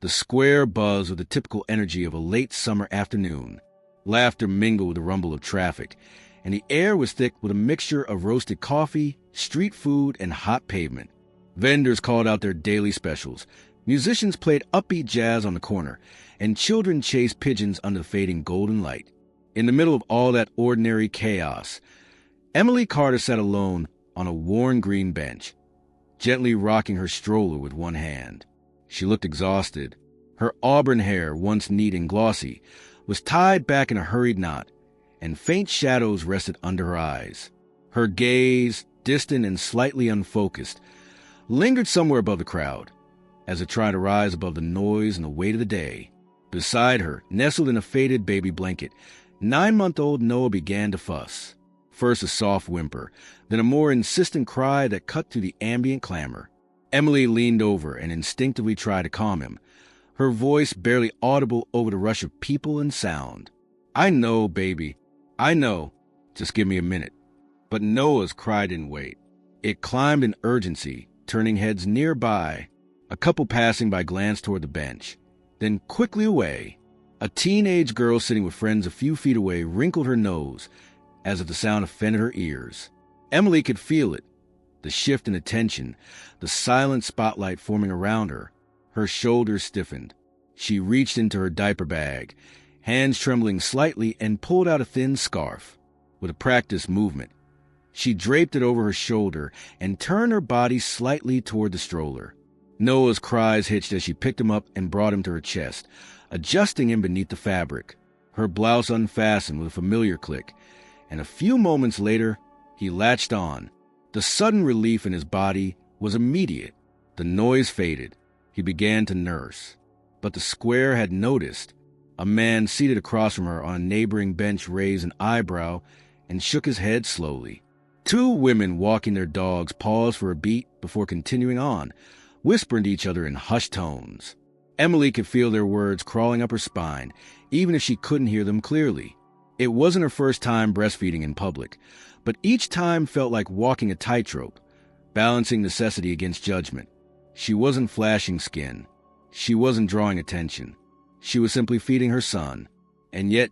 The square buzzed with the typical energy of a late summer afternoon. Laughter mingled with the rumble of traffic, and the air was thick with a mixture of roasted coffee, street food, and hot pavement. Vendors called out their daily specials. Musicians played upbeat jazz on the corner, and children chased pigeons under the fading golden light. In the middle of all that ordinary chaos, Emily Carter sat alone on a worn green bench, gently rocking her stroller with one hand. She looked exhausted. Her auburn hair, once neat and glossy, was tied back in a hurried knot, and faint shadows rested under her eyes. Her gaze, distant and slightly unfocused, lingered somewhere above the crowd, as it tried to rise above the noise and the weight of the day. Beside her, nestled in a faded baby blanket, 9-month-old Noah began to fuss. First a soft whimper, then a more insistent cry that cut through the ambient clamor. Emily leaned over and instinctively tried to calm him, her voice barely audible over the rush of people and sound. "I know, baby. I know. Just give me a minute." But Noah's cry didn't wait. It climbed in urgency, turning heads nearby. A couple passing by glanced toward the bench, then quickly away. A teenage girl sitting with friends a few feet away wrinkled her nose, as if the sound offended her ears. Emily could feel it, the shift in attention, the silent spotlight forming around her. Her shoulders stiffened. She reached into her diaper bag, hands trembling slightly, and pulled out a thin scarf. With a practiced movement, she draped it over her shoulder and turned her body slightly toward the stroller. Noah's cries hitched as she picked him up and brought him to her chest, adjusting him beneath the fabric. Her blouse unfastened with a familiar click, and a few moments later, he latched on. The sudden relief in his body was immediate. The noise faded. He began to nurse. But the square had noticed. A man seated across from her on a neighboring bench raised an eyebrow and shook his head slowly. Two women walking their dogs paused for a beat before continuing on, whispering to each other in hushed tones. Emily could feel their words crawling up her spine, even if she couldn't hear them clearly. It wasn't her first time breastfeeding in public, but each time felt like walking a tightrope, balancing necessity against judgment. She wasn't flashing skin. She wasn't drawing attention. She was simply feeding her son. And yet,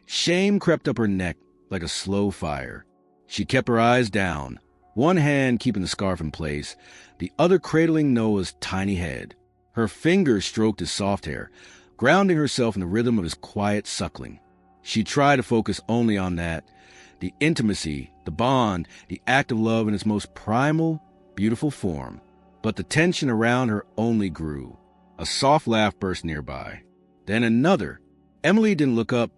shame crept up her neck like a slow fire. She kept her eyes down, one hand keeping the scarf in place, the other cradling Noah's tiny head. Her fingers stroked his soft hair, grounding herself in the rhythm of his quiet suckling. She tried to focus only on that, the intimacy, the bond, the act of love in its most primal, beautiful form. But the tension around her only grew. A soft laugh burst nearby. Then another. Emily didn't look up,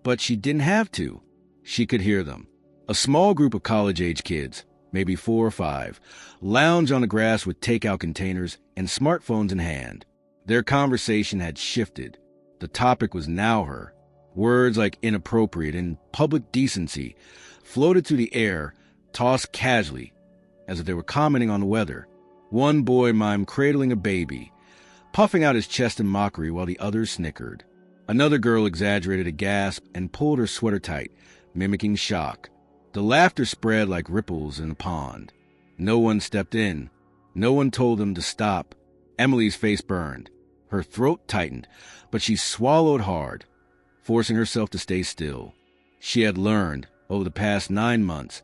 but she didn't have to. She could hear them. A small group of college-age kids, maybe 4 or 5, lounged on the grass with takeout containers and smartphones in hand. Their conversation had shifted. The topic was now her. Words like inappropriate and public decency floated through the air, tossed casually, as if they were commenting on the weather. One boy mimed cradling a baby, puffing out his chest in mockery while the others snickered. Another girl exaggerated a gasp and pulled her sweater tight, mimicking shock. The laughter spread like ripples in a pond. No one stepped in. No one told them to stop. Emily's face burned. Her throat tightened, but she swallowed hard, forcing herself to stay still. She had learned, over the past 9 months,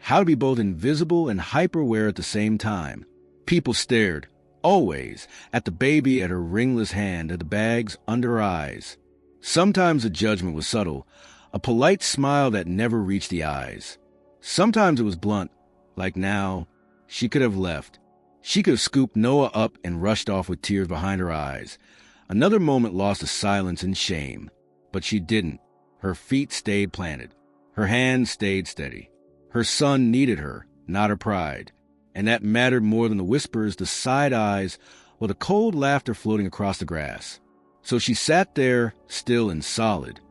how to be both invisible and hyper-aware at the same time. People stared, always, at the baby, at her ringless hand, at the bags under her eyes. Sometimes the judgment was subtle, a polite smile that never reached the eyes. Sometimes it was blunt, like now. She could have left. She could have scooped Noah up and rushed off with tears behind her eyes. Another moment lost to silence and shame. But she didn't. Her feet stayed planted. Her hands stayed steady. Her son needed her, not her pride. And that mattered more than the whispers, the side eyes, or the cold laughter floating across the grass. So she sat there, still and solid,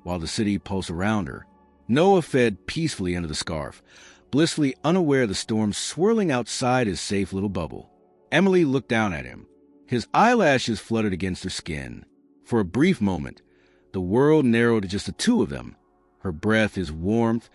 while the city pulsed around her. Noah fed peacefully under the scarf, blissfully unaware of the storm swirling outside his safe little bubble. Emily looked down at him. His eyelashes fluttered against her skin. For a brief moment, the world narrowed to just the two of them. Her breath, his warmth,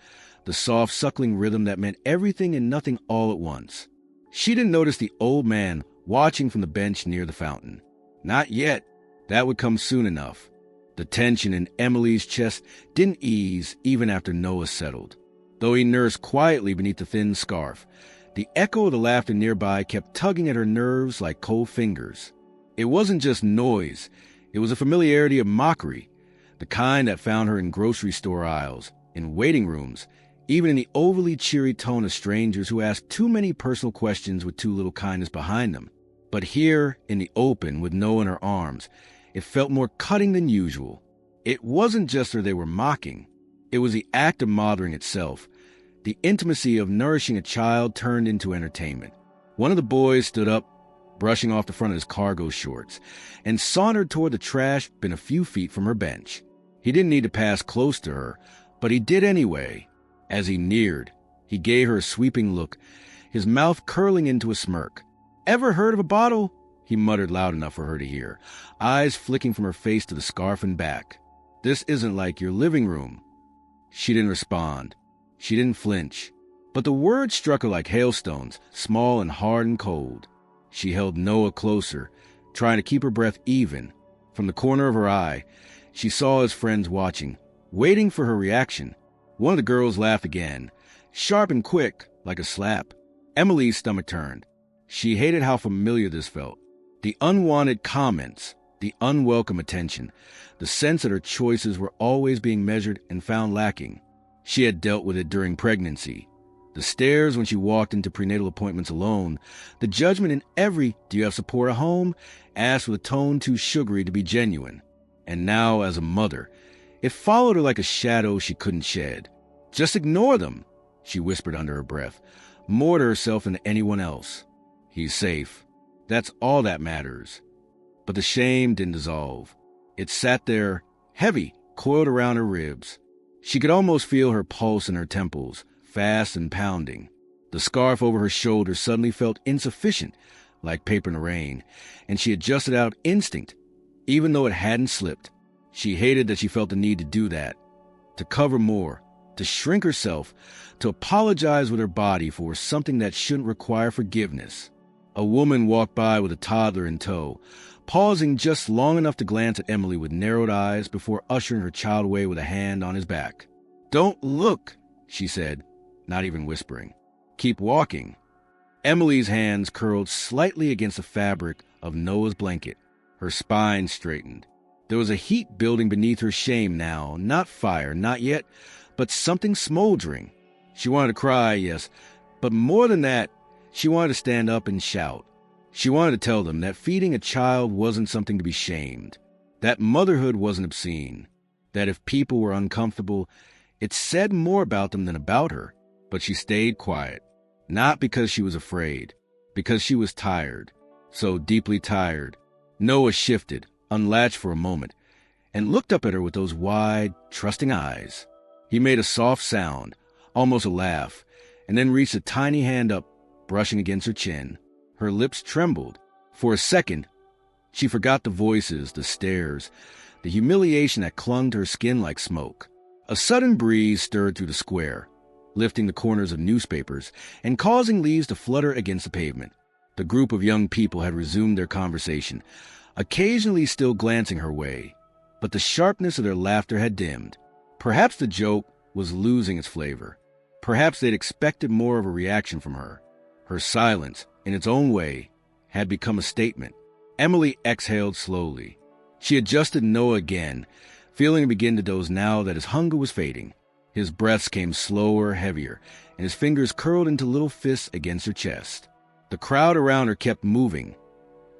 the soft suckling rhythm that meant everything and nothing all at once. She didn't notice the old man watching from the bench near the fountain. Not yet. That would come soon enough. The tension in Emily's chest didn't ease even after Noah settled. Though he nursed quietly beneath the thin scarf, the echo of the laughter nearby kept tugging at her nerves like cold fingers. It wasn't just noise. It was a familiarity of mockery, the kind that found her in grocery store aisles, in waiting rooms, even in the overly cheery tone of strangers who asked too many personal questions with too little kindness behind them. But here, in the open, with Noah in her arms, it felt more cutting than usual. It wasn't just her they were mocking. It was the act of mothering itself, the intimacy of nourishing a child turned into entertainment. One of the boys stood up, brushing off the front of his cargo shorts, and sauntered toward the trash bin a few feet from her bench. He didn't need to pass close to her, but he did anyway. As he neared, he gave her a sweeping look, his mouth curling into a smirk. "Ever heard of a bottle?" he muttered loud enough for her to hear, eyes flicking from her face to the scarf and back. "This isn't like your living room." She didn't respond. She didn't flinch. But the words struck her like hailstones, small and hard and cold. She held Noah closer, trying to keep her breath even. From the corner of her eye, she saw his friends watching, waiting for her reaction. One of the girls laughed again, sharp and quick, like a slap. Emily's stomach turned. She hated how familiar this felt. The unwanted comments, the unwelcome attention, the sense that her choices were always being measured and found lacking. She had dealt with it during pregnancy. The stares when she walked into prenatal appointments alone, the judgment in every "do you have support at home?" asked with a tone too sugary to be genuine. And now, as a mother, it followed her like a shadow she couldn't shed. "Just ignore them," she whispered under her breath, more to herself than to anyone else. "He's safe. That's all that matters." But the shame didn't dissolve. It sat there, heavy, coiled around her ribs. She could almost feel her pulse in her temples, fast and pounding. The scarf over her shoulders suddenly felt insufficient, like paper in the rain, and she adjusted out of instinct, even though it hadn't slipped. She hated that she felt the need to do that, to cover more, to shrink herself, to apologize with her body for something that shouldn't require forgiveness. A woman walked by with a toddler in tow, pausing just long enough to glance at Emily with narrowed eyes before ushering her child away with a hand on his back. "Don't look," she said, not even whispering. "Keep walking." Emily's hands curled slightly against the fabric of Noah's blanket. Her spine straightened. There was a heat building beneath her shame now, not fire, not yet, but something smoldering. She wanted to cry, yes, but more than that, she wanted to stand up and shout. She wanted to tell them that feeding a child wasn't something to be shamed, that motherhood wasn't obscene, that if people were uncomfortable, it said more about them than about her. But she stayed quiet, not because she was afraid, because she was tired, so deeply tired. Noah shifted, unlatched for a moment, and looked up at her with those wide, trusting eyes. He made a soft sound, almost a laugh, and then reached a tiny hand up, brushing against her chin. Her lips trembled. For a second, she forgot the voices, the stares, the humiliation that clung to her skin like smoke. A sudden breeze stirred through the square, lifting the corners of newspapers and causing leaves to flutter against the pavement. The group of young people had resumed their conversation, occasionally still glancing her way, but the sharpness of their laughter had dimmed. Perhaps the joke was losing its flavor. Perhaps they'd expected more of a reaction from her. Her silence, in its own way, had become a statement. Emily exhaled slowly. She adjusted Noah again, feeling him begin to doze now that his hunger was fading. His breaths came slower, heavier, and his fingers curled into little fists against her chest. The crowd around her kept moving.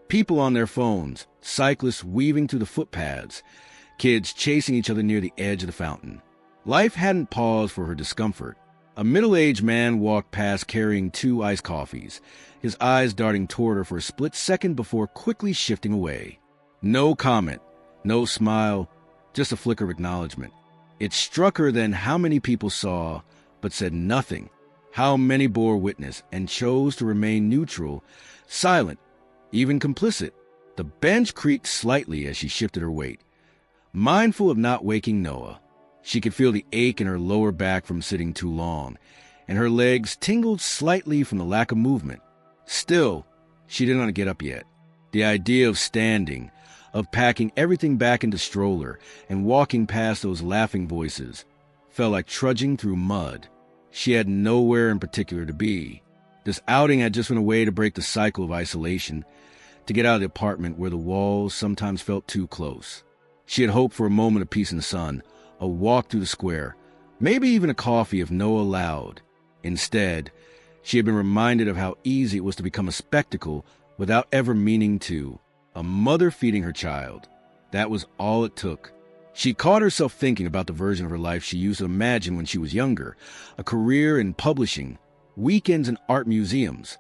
People on their phones, cyclists weaving through the footpaths, kids chasing each other near the edge of the fountain. Life hadn't paused for her discomfort. A middle-aged man walked past carrying 2 iced coffees, his eyes darting toward her for a split second before quickly shifting away. No comment, no smile, just a flicker of acknowledgement. It struck her then how many people saw, but said nothing, how many bore witness and chose to remain neutral, silent, even complicit. The bench creaked slightly as she shifted her weight, mindful of not waking Noah. She could feel the ache in her lower back from sitting too long, and her legs tingled slightly from the lack of movement. Still, she didn't want to get up yet. The idea of standing, of packing everything back into stroller and walking past those laughing voices, felt like trudging through mud. She had nowhere in particular to be. This outing had just been a way to break the cycle of isolation, to get out of the apartment where the walls sometimes felt too close. She had hoped for a moment of peace in the sun, a walk through the square, maybe even a coffee if Noah allowed. Instead, she had been reminded of how easy it was to become a spectacle without ever meaning to. A mother feeding her child. That was all it took. She caught herself thinking about the version of her life she used to imagine when she was younger, a career in publishing, weekends in art museums,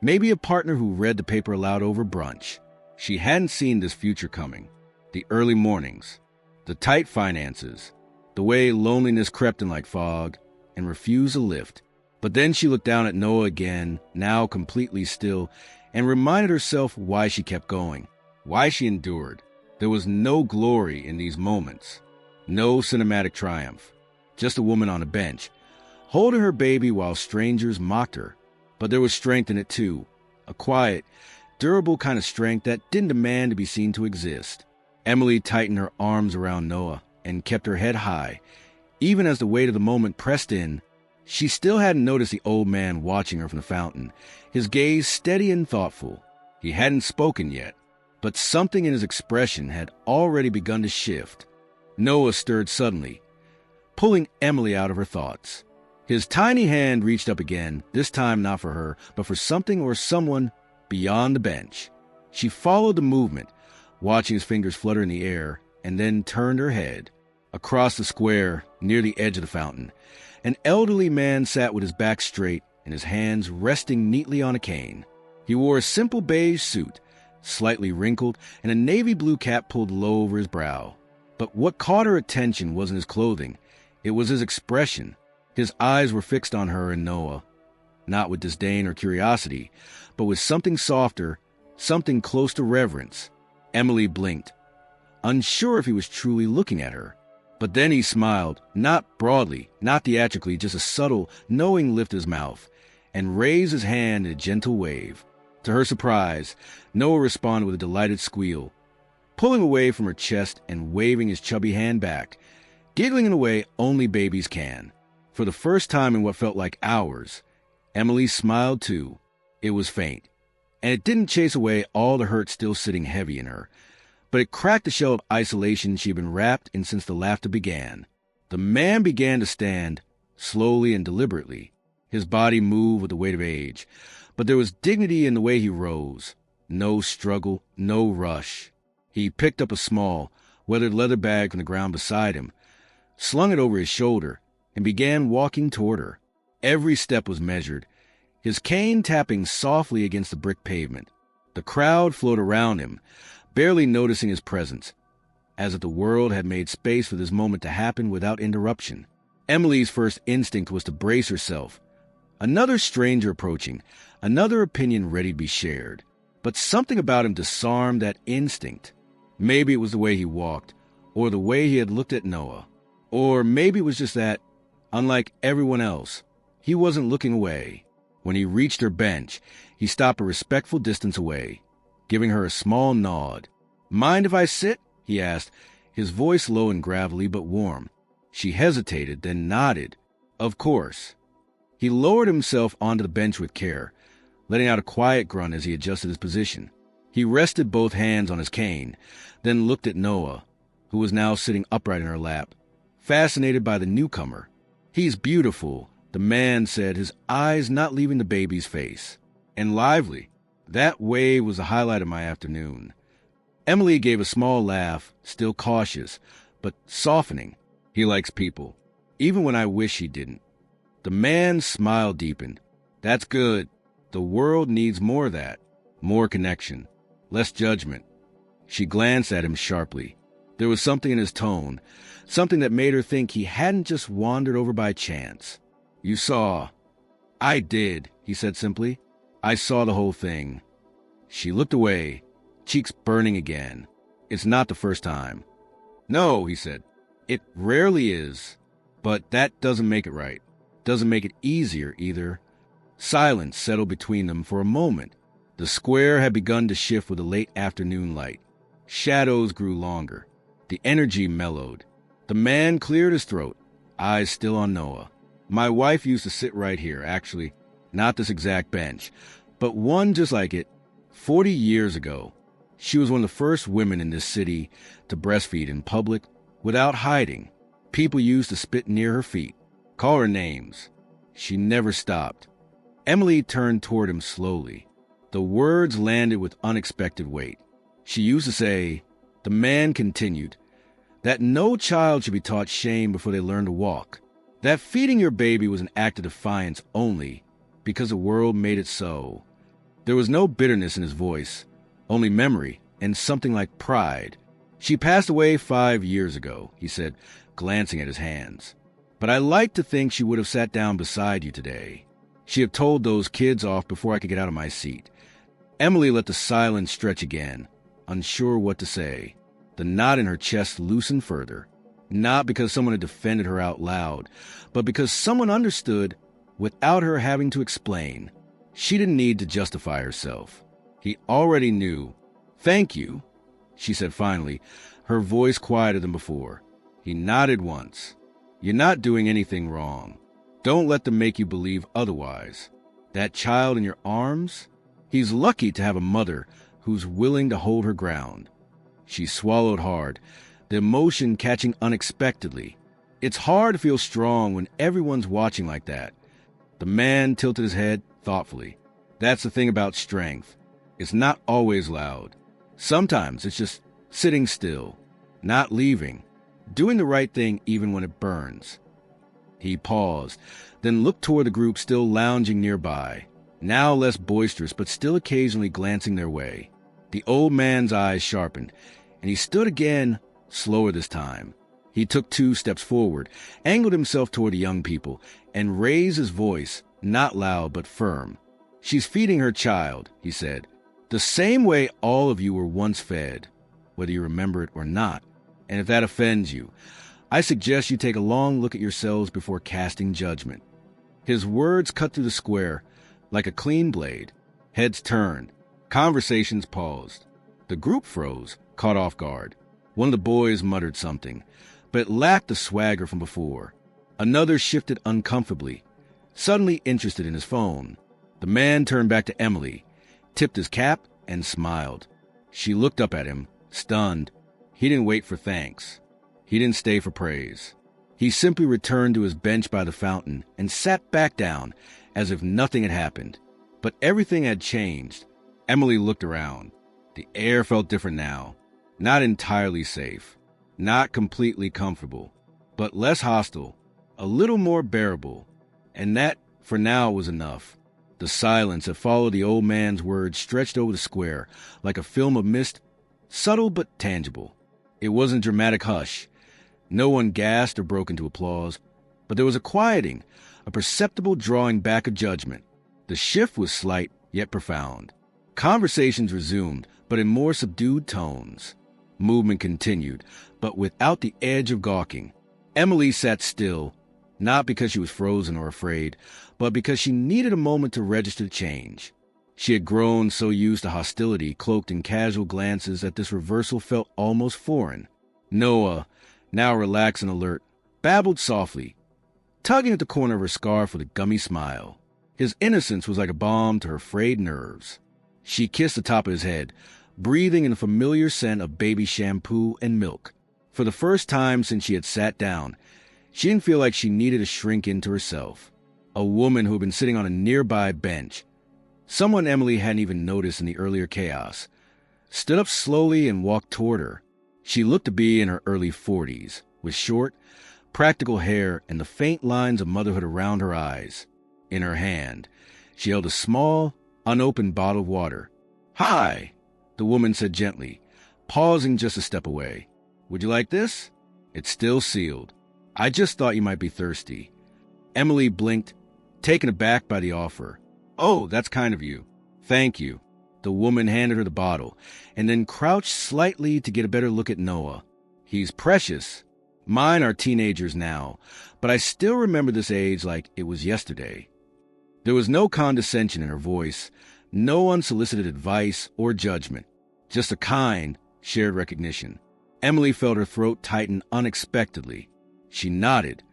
maybe a partner who read the paper aloud over brunch. She hadn't seen this future coming. The early mornings, the tight finances, the way loneliness crept in like fog and refused a lift. But then she looked down at Noah again, now completely still, and reminded herself why she kept going, why she endured. There was no glory in these moments, no cinematic triumph, just a woman on a bench, holding her baby while strangers mocked her. But there was strength in it too, a quiet, durable kind of strength that didn't demand to be seen to exist. Emily tightened her arms around Noah and kept her head high. Even as the weight of the moment pressed in, she still hadn't noticed the old man watching her from the fountain, his gaze steady and thoughtful. He hadn't spoken yet, but something in his expression had already begun to shift. Noah stirred suddenly, pulling Emily out of her thoughts. His tiny hand reached up again, this time not for her, but for something or someone beyond the bench. She followed the movement, watching his fingers flutter in the air, and then turned her head. Across the square, near the edge of the fountain, an elderly man sat with his back straight and his hands resting neatly on a cane. He wore a simple beige suit, slightly wrinkled, and a navy blue cap pulled low over his brow. But what caught her attention wasn't his clothing. It was his expression. His eyes were fixed on her and Noah, not with disdain or curiosity, but with something softer, something close to reverence. Emily blinked, unsure if he was truly looking at her. But then he smiled, not broadly, not theatrically, just a subtle, knowing lift of his mouth, and raised his hand in a gentle wave. To her surprise, Noah responded with a delighted squeal, pulling away from her chest and waving his chubby hand back, giggling in a way only babies can. For the first time in what felt like hours, Emily smiled too. It was faint, and it didn't chase away all the hurt still sitting heavy in her, but it cracked the shell of isolation she had been wrapped in since the laughter began. The man began to stand, slowly and deliberately. His body moved with the weight of age, but there was dignity in the way he rose. No struggle, no rush. He picked up a small, weathered leather bag from the ground beside him, slung it over his shoulder, and began walking toward her. Every step was measured, his cane tapping softly against the brick pavement. The crowd flowed around him, barely noticing his presence, as if the world had made space for this moment to happen without interruption. Emily's first instinct was to brace herself. Another stranger approaching, another opinion ready to be shared. But something about him disarmed that instinct. Maybe it was the way he walked, or the way he had looked at Noah. Or maybe it was just that, unlike everyone else, he wasn't looking away. When he reached her bench, he stopped a respectful distance away, giving her a small nod. "Mind if I sit?" he asked, his voice low and gravelly but warm. She hesitated, then nodded. Of course. He lowered himself onto the bench with care, letting out a quiet grunt as he adjusted his position. He rested both hands on his cane, then looked at Noah, who was now sitting upright in her lap, fascinated by the newcomer. "He's beautiful," the man said, his eyes not leaving the baby's face. "And lively. That wave was the highlight of my afternoon." Emily gave a small laugh, still cautious, but softening. "He likes people, even when I wish he didn't." The man's smile deepened. "That's good. The world needs more of that. More connection. Less judgment." She glanced at him sharply. There was something in his tone, something that made her think he hadn't just wandered over by chance. "You saw." "I did," he said simply. "I saw the whole thing." She looked away, cheeks burning again. "It's not the first time." "No," he said. "It rarely is. But that doesn't make it right. Doesn't make it easier, either." Silence settled between them for a moment. The square had begun to shift with the late afternoon light. Shadows grew longer. The energy mellowed. The man cleared his throat, eyes still on Noah. My wife used to sit right here, actually, not this exact bench, but one just like it, 40 years ago. She was one of the first women in this city to breastfeed in public without hiding. People used to spit near her feet, call her names. She never stopped. Emily turned toward him slowly. The words landed with unexpected weight. She used to say, the man continued, that no child should be taught shame before they learn to walk. That feeding your baby was an act of defiance only because the world made it so. There was no bitterness in his voice, only memory and something like pride. She passed away 5 years ago, he said, glancing at his hands. But I like to think she would have sat down beside you today. She had told those kids off before I could get out of my seat. Emily let the silence stretch again, unsure what to say. The knot in her chest loosened further, not because someone had defended her out loud, but because someone understood without her having to explain. She didn't need to justify herself. He already knew. Thank you, she said finally, her voice quieter than before. He nodded once. You're not doing anything wrong. Don't let them make you believe otherwise. That child in your arms? He's lucky to have a mother who's willing to hold her ground. She swallowed hard, the emotion catching unexpectedly. It's hard to feel strong when everyone's watching like that. The man tilted his head thoughtfully. That's the thing about strength. It's not always loud. Sometimes it's just sitting still, not leaving, doing the right thing even when it burns. He paused, then looked toward the group still lounging nearby, now less boisterous but still occasionally glancing their way. The old man's eyes sharpened, and he stood again, slower this time. He took 2 steps forward, angled himself toward the young people, and raised his voice, not loud but firm. She's feeding her child, he said, the same way all of you were once fed, whether you remember it or not. And if that offends you, I suggest you take a long look at yourselves before casting judgment. His words cut through the square like a clean blade. Heads turned. Conversations paused. The group froze, caught off guard. One of the boys muttered something, but it lacked the swagger from before. Another shifted uncomfortably, suddenly interested in his phone. The man turned back to Emily, tipped his cap, and smiled. She looked up at him, stunned. He didn't wait for thanks. He didn't stay for praise. He simply returned to his bench by the fountain and sat back down as if nothing had happened. But everything had changed. Emily looked around. The air felt different now. Not entirely safe. Not completely comfortable. But less hostile. A little more bearable. And that, for now, was enough. The silence that followed the old man's words stretched over the square like a film of mist, subtle but tangible. It wasn't dramatic hush. No one gasped or broke into applause, but there was a quieting, a perceptible drawing back of judgment. The shift was slight, yet profound. Conversations resumed, but in more subdued tones. Movement continued, but without the edge of gawking. Emily sat still, not because she was frozen or afraid, but because she needed a moment to register the change. She had grown so used to hostility cloaked in casual glances that this reversal felt almost foreign. Noah, now relaxed and alert, babbled softly, tugging at the corner of her scarf with a gummy smile. His innocence was like a balm to her frayed nerves. She kissed the top of his head, breathing in the familiar scent of baby shampoo and milk. For the first time since she had sat down, she didn't feel like she needed to shrink into herself. A woman who had been sitting on a nearby bench, someone Emily hadn't even noticed in the earlier chaos, stood up slowly and walked toward her. She looked to be in her early 40s, with short, practical hair and the faint lines of motherhood around her eyes. In her hand, she held a small, unopened bottle of water. "Hi," the woman said gently, pausing just a step away. "Would you like this? It's still sealed. I just thought you might be thirsty." Emily blinked, taken aback by the offer. "Oh, that's kind of you. Thank you." The woman handed her the bottle, and then crouched slightly to get a better look at Noah. "He's precious. Mine are teenagers now, but I still remember this age like it was yesterday." There was no condescension in her voice, no unsolicited advice or judgment, just a kind, shared recognition. Emily felt her throat tighten unexpectedly. She nodded,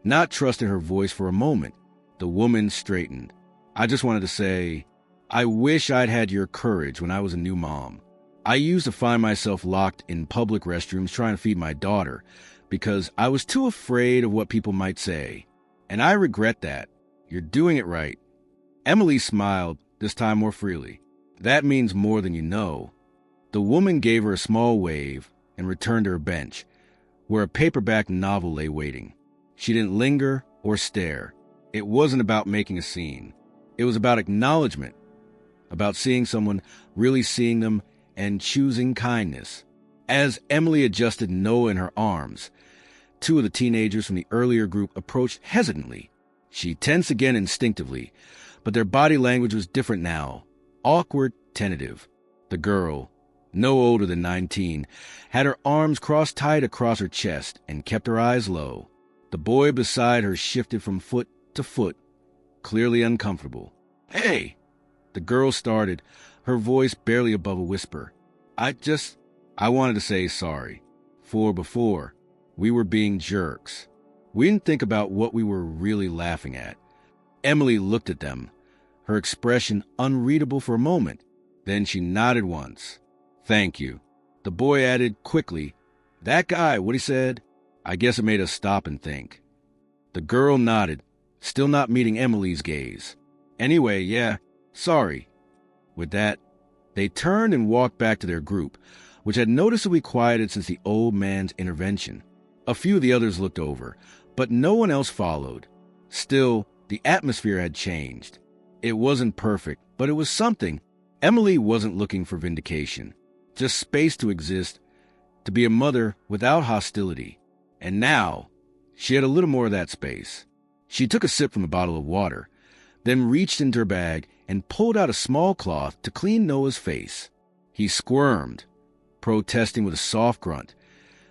not trusting her voice for a moment. The woman straightened. I just wanted to say, I wish I'd had your courage when I was a new mom. I used to find myself locked in public restrooms trying to feed my daughter because I was too afraid of what people might say. And I regret that. You're doing it right. Emily smiled, this time more freely. That means more than you know. The woman gave her a small wave and returned to her bench, where a paperback novel lay waiting. She didn't linger or stare. It wasn't about making a scene. It was about acknowledgement, about seeing someone, really seeing them, and choosing kindness. As Emily adjusted Noah in her arms, two of the teenagers from the earlier group approached hesitantly. She tensed again instinctively, but their body language was different now, awkward, tentative. The girl, no older than 19, had her arms crossed tight across her chest and kept her eyes low. The boy beside her shifted from foot to foot, clearly uncomfortable. Hey! The girl started, her voice barely above a whisper. I wanted to say sorry. For before, we were being jerks. We didn't think about what we were really laughing at. Emily looked at them, her expression unreadable for a moment. Then she nodded once. Thank you. The boy added quickly, that guy, what he said? I guess it made us stop and think. The girl nodded, still not meeting Emily's gaze. Anyway, yeah, sorry. With that, they turned and walked back to their group, which had noticeably quieted since the old man's intervention. A few of the others looked over, but no one else followed. Still, the atmosphere had changed. It wasn't perfect, but it was something. Emily wasn't looking for vindication, just space to exist, to be a mother without hostility. And now, she had a little more of that space. She took a sip from a bottle of water, then reached into her bag and pulled out a small cloth to clean Noah's face. He squirmed, protesting with a soft grunt,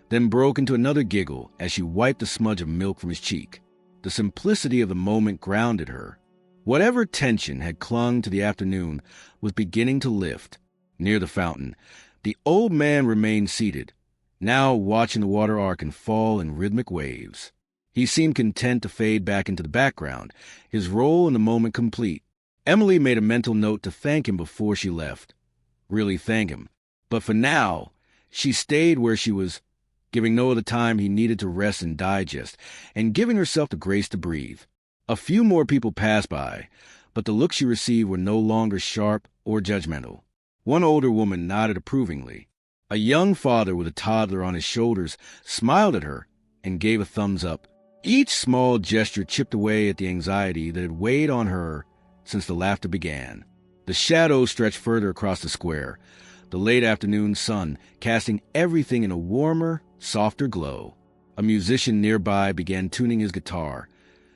then broke into another giggle as she wiped a smudge of milk from his cheek. The simplicity of the moment grounded her. Whatever tension had clung to the afternoon was beginning to lift. Near the fountain, the old man remained seated, now watching the water arc and fall in rhythmic waves. He seemed content to fade back into the background, his role in the moment complete. Emily made a mental note to thank him before she left. Really thank him. But for now, she stayed where she was, giving Noah the time he needed to rest and digest, and giving herself the grace to breathe. A few more people passed by, but the looks she received were no longer sharp or judgmental. One older woman nodded approvingly. A young father with a toddler on his shoulders smiled at her and gave a thumbs up. Each small gesture chipped away at the anxiety that had weighed on her since the laughter began. The shadows stretched further across the square, the late afternoon sun casting everything in a warmer, softer glow. A musician nearby began tuning his guitar,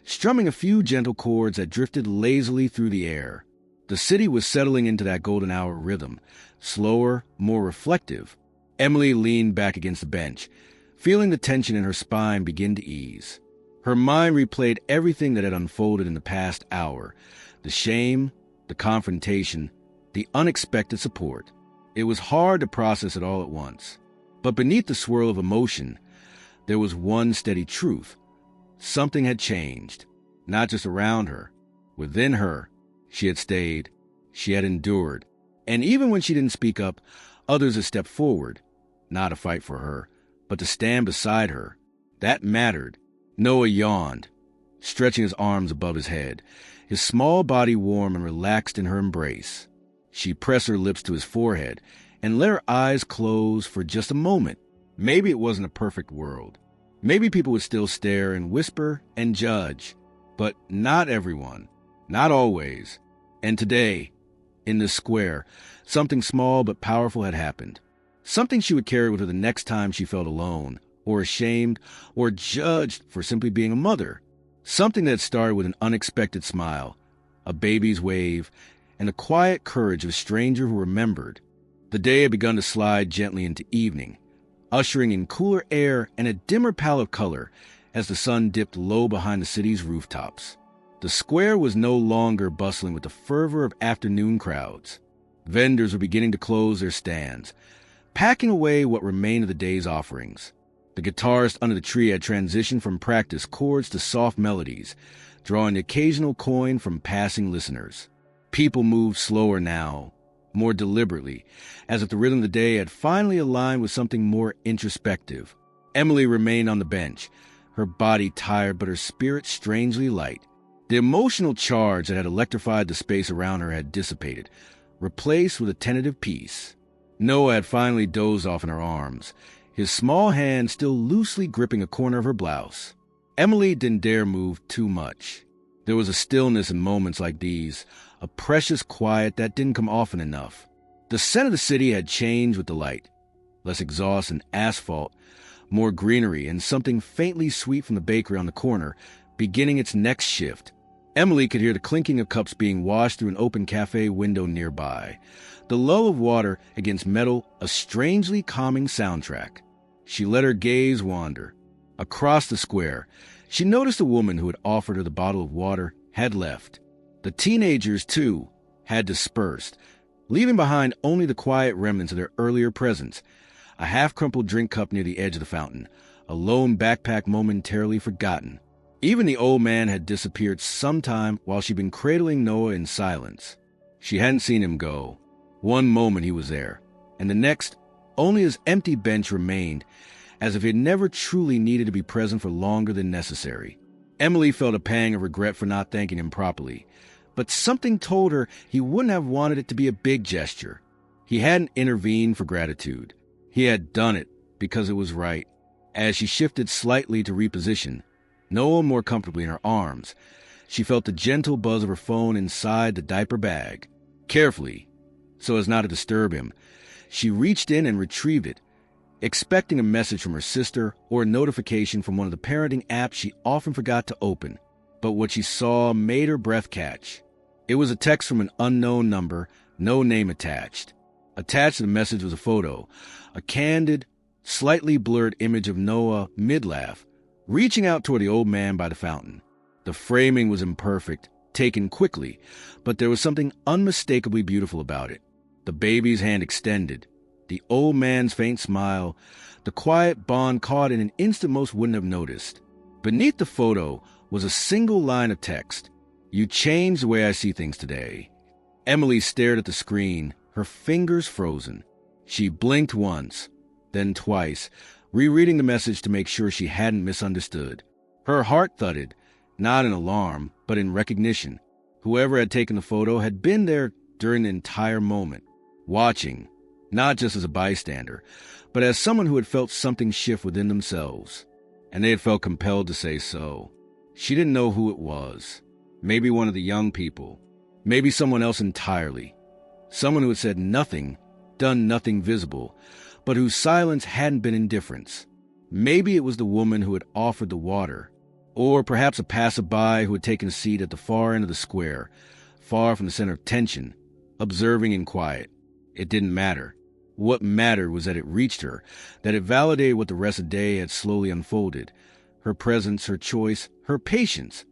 strumming a few gentle chords that drifted lazily through the air. The city was settling into that golden hour rhythm, slower, more reflective. Emily leaned back against the bench, feeling the tension in her spine begin to ease. Her mind replayed everything that had unfolded in the past hour, the shame, the confrontation, the unexpected support. It was hard to process it all at once. But beneath the swirl of emotion, there was one steady truth. Something had changed, not just around her. Within her, she had stayed, she had endured. And even when she didn't speak up, others had stepped forward, not to fight for her, but to stand beside her. That mattered. Noah yawned, stretching his arms above his head, his small body warm and relaxed in her embrace. She pressed her lips to his forehead and let her eyes close for just a moment. Maybe it wasn't a perfect world. Maybe people would still stare and whisper and judge. But not everyone. Not always. And today, in this square, something small but powerful had happened. Something she would carry with her the next time she felt alone, or ashamed, or judged for simply being a mother. Something that started with an unexpected smile, a baby's wave, and the quiet courage of a stranger who remembered. The day had begun to slide gently into evening, ushering in cooler air and a dimmer palette of color as the sun dipped low behind the city's rooftops. The square was no longer bustling with the fervor of afternoon crowds. Vendors were beginning to close their stands, packing away what remained of the day's offerings. The guitarist under the tree had transitioned from practice chords to soft melodies, drawing the occasional coin from passing listeners. People moved slower now, more deliberately, as if the rhythm of the day had finally aligned with something more introspective. Emily remained on the bench, her body tired but her spirit strangely light. The emotional charge that had electrified the space around her had dissipated, replaced with a tentative peace. Noah had finally dozed off in her arms, his small hand still loosely gripping a corner of her blouse. Emily didn't dare move too much. There was a stillness in moments like these, a precious quiet that didn't come often enough. The scent of the city had changed with the light. Less exhaust and asphalt, more greenery, and something faintly sweet from the bakery on the corner, beginning its next shift. Emily could hear the clinking of cups being washed through an open cafe window nearby. The lull of water against metal, a strangely calming soundtrack. She let her gaze wander. Across the square, she noticed a woman who had offered her the bottle of water had left. The teenagers, too, had dispersed, leaving behind only the quiet remnants of their earlier presence. A half-crumpled drink cup near the edge of the fountain, a lone backpack momentarily forgotten. Even the old man had disappeared sometime while she'd been cradling Noah in silence. She hadn't seen him go. One moment he was there, and the next, only his empty bench remained, as if he had never truly needed to be present for longer than necessary. Emily felt a pang of regret for not thanking him properly, but something told her he wouldn't have wanted it to be a big gesture. He hadn't intervened for gratitude. He had done it because it was right. As she shifted slightly to reposition, Noah more comfortably in her arms, she felt the gentle buzz of her phone inside the diaper bag. Carefully, so as not to disturb him, she reached in and retrieved it, expecting a message from her sister or a notification from one of the parenting apps she often forgot to open. But what she saw made her breath catch. It was a text from an unknown number, no name attached. Attached to the message was a photo, a candid, slightly blurred image of Noah mid-laugh, reaching out toward the old man by the fountain. The framing was imperfect, taken quickly, but there was something unmistakably beautiful about it. The baby's hand extended, the old man's faint smile, the quiet bond caught in an instant most wouldn't have noticed. Beneath the photo was a single line of text. "You changed the way I see things today." Emily stared at the screen, her fingers frozen. She blinked once, then twice, rereading the message to make sure she hadn't misunderstood. Her heart thudded, not in alarm, but in recognition. Whoever had taken the photo had been there during the entire moment, watching, not just as a bystander, but as someone who had felt something shift within themselves. And they had felt compelled to say so. She didn't know who it was. Maybe one of the young people. Maybe someone else entirely. Someone who had said nothing, done nothing visible, but whose silence hadn't been indifference. Maybe it was the woman who had offered the water, or perhaps a passerby who had taken a seat at the far end of the square, far from the center of tension, observing in quiet. It didn't matter. What mattered was that it reached her, that it validated what the rest of the day had slowly unfolded. Her presence, her choice, her patience.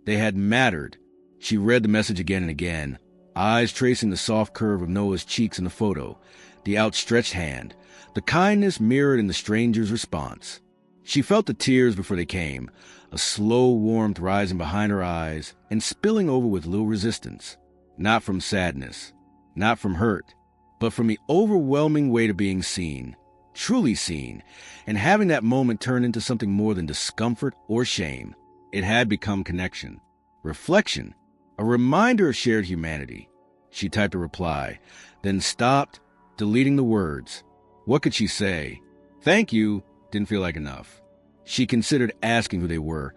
They had mattered. She read the message again and again, eyes tracing the soft curve of Noah's cheeks in the photo, the outstretched hand, the kindness mirrored in the stranger's response. She felt the tears before they came, a slow warmth rising behind her eyes and spilling over with little resistance. Not from sadness, not from hurt, but from the overwhelming weight of being seen, truly seen, and having that moment turn into something more than discomfort or shame. It had become connection, reflection, a reminder of shared humanity. She typed a reply, then stopped, deleting the words. What could she say? Thank you didn't feel like enough. She considered asking who they were,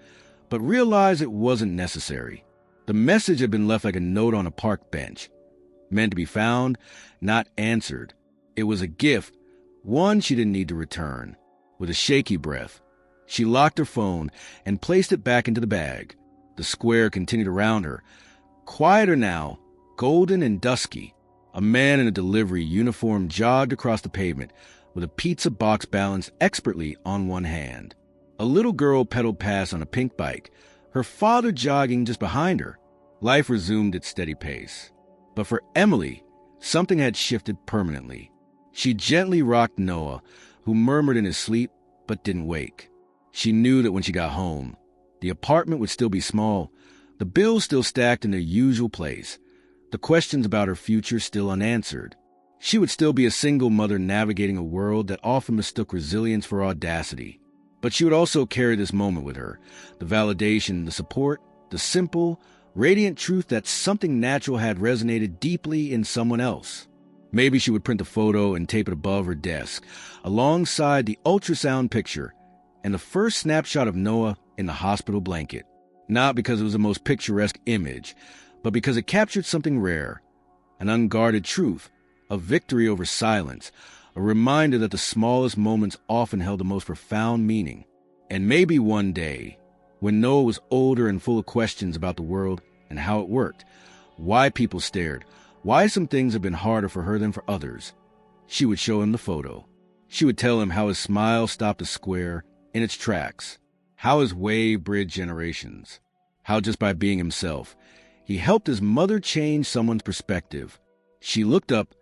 but realized it wasn't necessary. The message had been left like a note on a park bench, meant to be found, not answered. It was a gift, one she didn't need to return. With a shaky breath, she locked her phone and placed it back into the bag. The square continued around her, quieter now, golden and dusky. A man in a delivery uniform jogged across the pavement with a pizza box balanced expertly on one hand. A little girl pedaled past on a pink bike, her father jogging just behind her. Life resumed its steady pace. But for Emily, something had shifted permanently. She gently rocked Noah, who murmured in his sleep but didn't wake. She knew that when she got home, the apartment would still be small, the bills still stacked in their usual place, the questions about her future still unanswered. She would still be a single mother navigating a world that often mistook resilience for audacity. But she would also carry this moment with her, the validation, the support, the simple, radiant truth that something natural had resonated deeply in someone else. Maybe she would print a photo and tape it above her desk, alongside the ultrasound picture and the first snapshot of Noah in the hospital blanket. Not because it was the most picturesque image, but because it captured something rare, an unguarded truth, a victory over silence, a reminder that the smallest moments often held the most profound meaning. And maybe one day, when Noah was older and full of questions about the world and how it worked, why people stared, why some things had been harder for her than for others, she would show him the photo. She would tell him how his smile stopped a square in its tracks, how his wave bridged generations, how just by being himself, he helped his mother change someone's perspective. She looked up,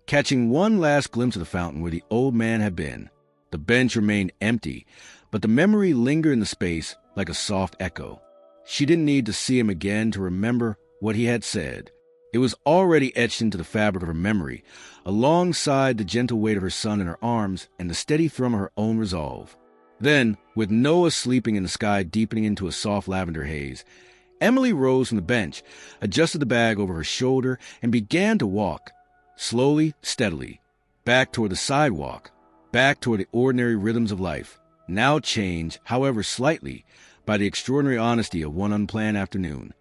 catching one last glimpse of the fountain where the old man had been. The bench remained empty, but the memory lingered in the space like a soft echo. She didn't need to see him again to remember what he had said. It was already etched into the fabric of her memory, alongside the gentle weight of her son in her arms and the steady thrum of her own resolve. Then, with Noah sleeping and the sky deepening into a soft lavender haze, Emily rose from the bench, adjusted the bag over her shoulder, and began to walk, slowly, steadily, back toward the sidewalk, back toward the ordinary rhythms of life, now changed, however slightly, by the extraordinary honesty of one unplanned afternoon.